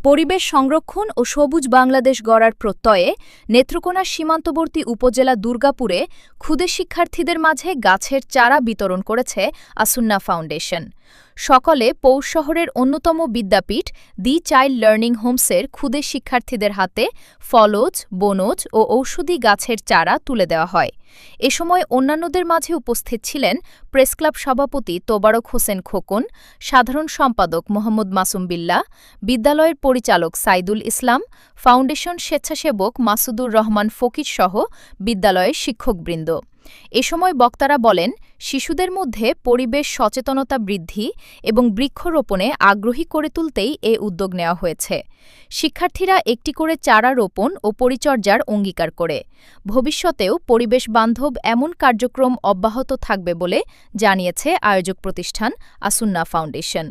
পরিবেশ সংরক্ষণ ও সবুজ বাংলাদেশ গড়ার প্রত্যয়ে নেত্রকোনার সীমান্তবর্তী উপজেলা দুর্গাপুরে ক্ষুদে শিক্ষার্থীদের মাঝে গাছের চারা বিতরণ করেছে আসুন্না ফাউন্ডেশন। সকালে পৌষ শহরের অন্যতম বিদ্যাপীঠ দি চাইল্ড লার্নিং হোমসের ক্ষুদে শিক্ষার্থীদের হাতে ফলজ, বনজ ও ঔষধি গাছের চারা তুলে দেওয়া হয়। এ সময় অন্যান্যদের মাঝে উপস্থিত ছিলেন প্রেসক্লাব সভাপতি তোবারক হোসেন খোকন, সাধারণ সম্পাদক মোহাম্মদ মাসুম বিল্লাহ, বিদ্যালয়ের পরিচালক সাইদুল ইসলাম, ফাউন্ডেশন স্বেচ্ছাসেবক মাসুদুর রহমান ফকির সহ বিদ্যালয়ের শিক্ষকবৃন্দ। এ সময় বক্তারা বলেন, শিশুদের মধ্যে পরিবেশ সচেতনতা বৃদ্ধি এবং বৃক্ষরোপণে আগ্রহী করে তুলতেই এ উদ্যোগ নেওয়া হয়েছে। শিক্ষার্থীরা একটি করে চারা রোপণ ও পরিচর্যার অঙ্গীকার করে ভবিষ্যতেও পরিবেশ বান্ধব এমন কার্যক্রম অব্যাহত থাকবে বলে জানিয়েছে আয়োজক প্রতিষ্ঠান আসুন্না ফাউন্ডেশন।